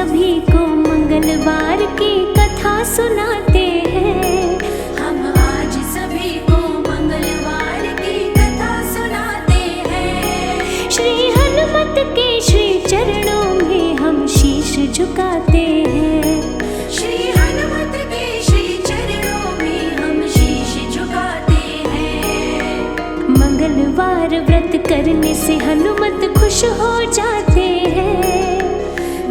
सभी को मंगलवार की कथा सुनाते हैं। हम आज सभी को मंगलवार की कथा सुनाते हैं। श्री हनुमत के श्री चरणों में हम शीश झुकाते हैं। श्री हनुमत के श्री चरणों में हम शीश झुकाते हैं। मंगलवार व्रत करने से हनुमत खुश हो जाते हैं।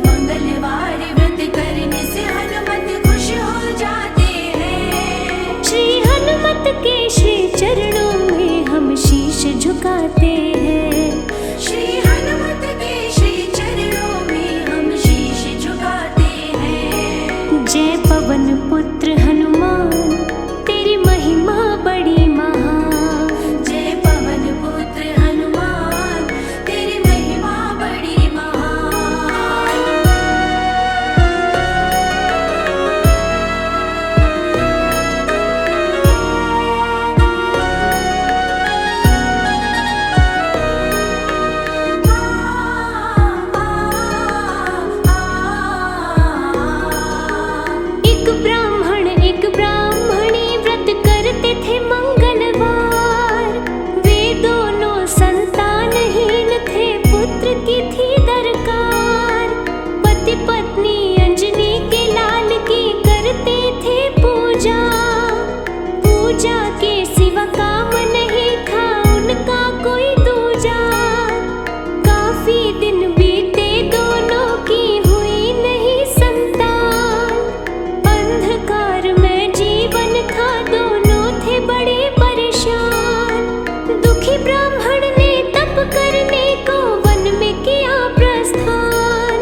मंगलवार व्रत करने से हनुमत खुश हो जाते हैं। श्री हनुमत के श्री चरणों में हम शीश झुकाते हैं। श्री हनुमत के श्री चरणों में हम शीश झुकाते हैं। जय पवन पुत्र हनुमान तेरी महिमा बड़ी महान। जय पवन पुत्र हनुमान तेरी महिमा बड़ी महान। एक ब्राह्मण एक ब्राह्मणी व्रत करते थे मंगलवार। वे दोनों संतानहीन थे, पुत्र की थी दरकार। पति पत्नी अंजनी के लाल की करते थे पूजा। पूजा के सिवा काम नहीं था उनका कोई दूजा। काफी दिन बीते दोनों की हुई नहीं संतान। अंधकार में जीवन था, दोनों थे बड़े परेशान। दुखी ब्राह्मण ने तप करने को वन में किया प्रस्थान।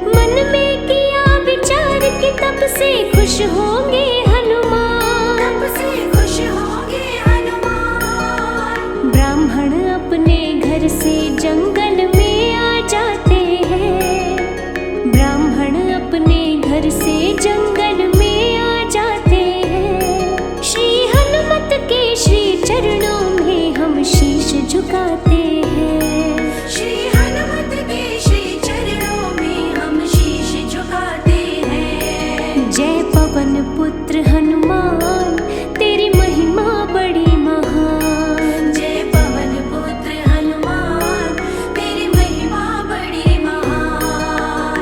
मन में किया विचार कि तप से खुश होंगे हनुमान। तप से खुश होंगे हनुमान। ब्राह्मण अपने घर से जंगल में आ जाते हैं। ब्राह्मण अपने घर से जंगल में आ जाते हैं। श्री हनुमत के श्री चरणों में हम शीश झुकाते हैं। श्री हनुमत के श्री चरणों में हम शीश झुकाते हैं। जय पवन पुत्र हनुमान तेरी महिमा बड़ी महान। जय पवन पुत्र हनुमान तेरी महिमा बड़ी महान।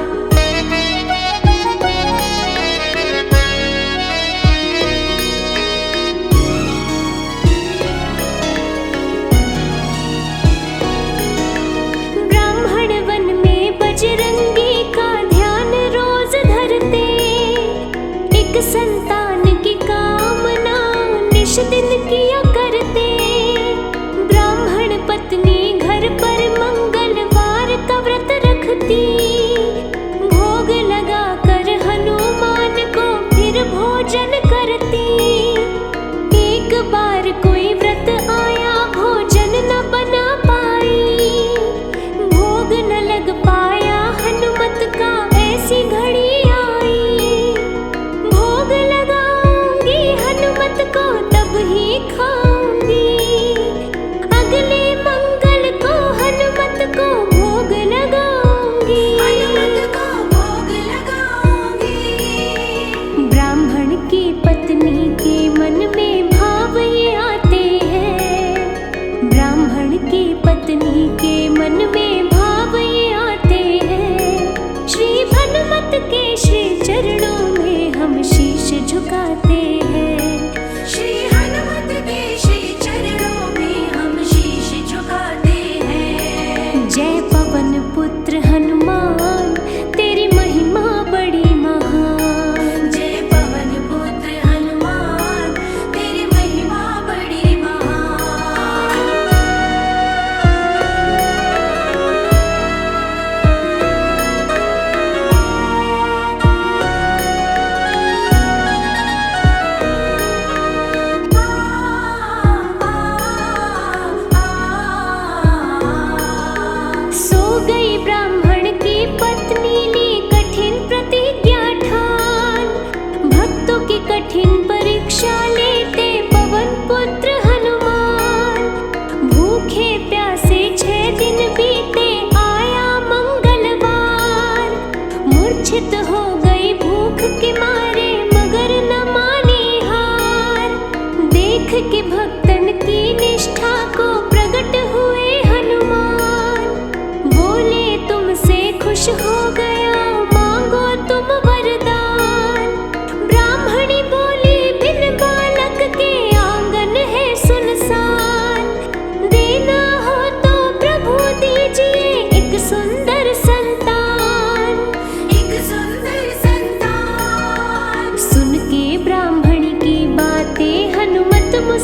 ब्राह्मण वन में बजरंगी का ध्यान रोज धरते। एक संतान की कामना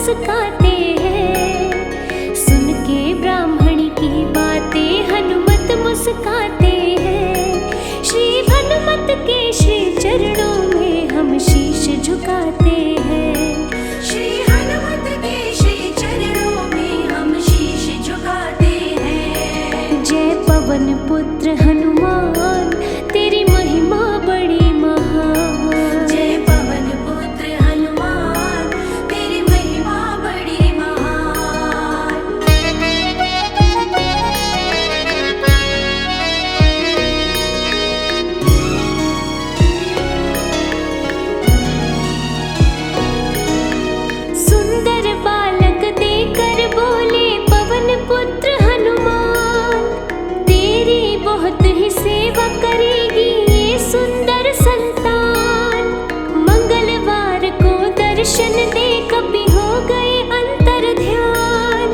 मुस्काते हैं। सुन के ब्राह्मणी की बातें हनुमत मुस्काते हैं। श्री हनुमत के श्री चरणों में हम शीश झुकाते हैं। श्री हनुमत के श्री चरणों में हम शीश झुकाते हैं। जय पवन पुत्र हनुमान तेरी महिमा बड़ी महान। जय पवन पुत्र हनुमान तेरी महिमा बड़ी महान। सुंदर बालक देकर बोले पवन पुत्र हनुमान, तेरी बहुत ही सेवा करेगी ये सुंदर संतान। मंगलवार को दर्शन दे कभी हो गए अंतर ध्यान।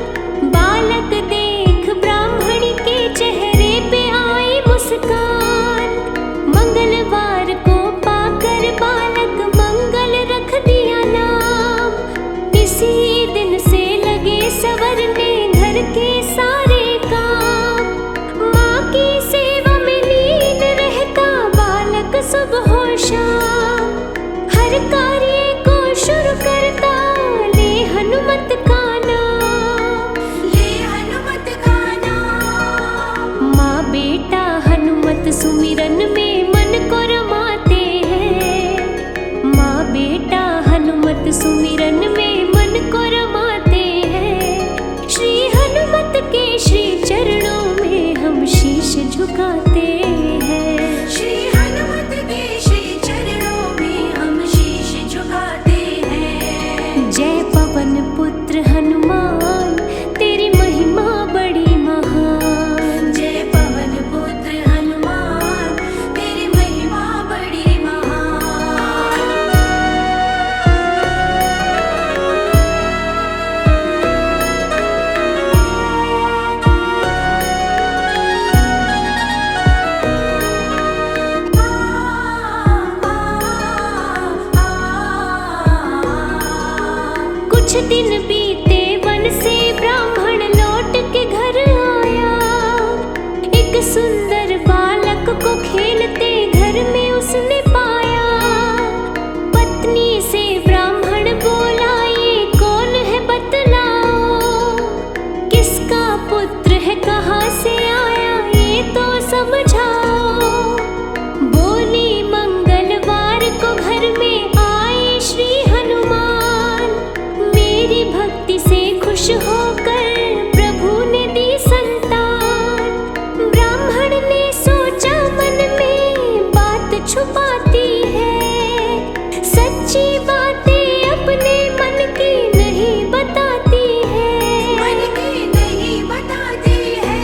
बालक देख ब्राह्मणी के चेहरे पे आई मुस्कान। मंगलवार को पाकर बालक मंगल रख दिया नाम। इसी दिन से लगे सवरने घर के सारे काम। माँ की सेवा में लीन रहता बालक सुबह हो शाम। हर कार्य को शुरू करता ले हनुमत का नाम। ले हनुमत का नाम। माँ बेटा हनुमत सुमिरन में मन को रमाते हैं। माँ बेटा हनुमत सुमिरन में मन को रमाते हैं। श्री हनुमत के श्री चरणों में हम शीश झुकाते हैं। श्री हनुमत के श्री चरणों में हम शीश झुकाते हैं। जय पवन पुत्र हनुमान तेरी महिमा बड़ी महान। जय पवन पुत्र हनुमान तेरी महिमा बड़ी महान। कुछ दिन बीते वन से ब्राह्मण लौट के घर आया। एक सुंदर बालक को खेलते घर में उसने पाया। पत्नी से ब्राह्मण बोला ये कौन है बतलाओ। किसका पुत्र है कहाँ से आया ये तो समझाओ। बोली मंगलवार को घर में आए श्री हनुमान। मेरी भक्ति से खुश होकर प्रभु ने दी संतान। ब्राह्मण ने सोचा मन में बात छुपाती है। सच्ची बातें अपने मन की नहीं बताती है। मन की नहीं बताती है।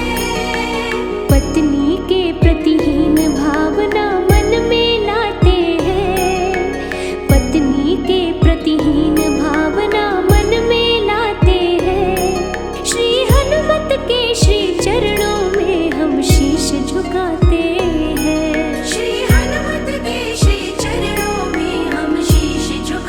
पत्नी के प्रतिहीन भावना मन में लाते हैं। पत्नी के प्रतिहीन भावना मन में लाते हैं। श्री हनुमत के श्री चरणों में हम शीश झुकाते हैं। श्री हनुमत के श्री चरणों में हम शीश झुकाते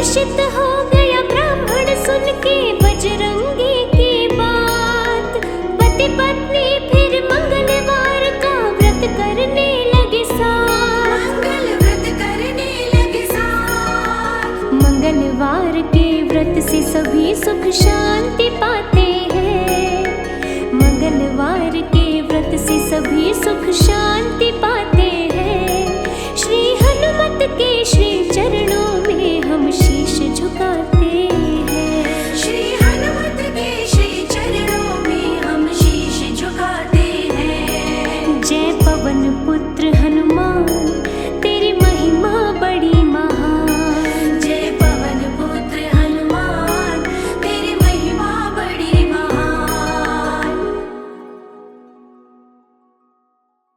मूषित हो गया ब्राह्मण सुन के बजरंग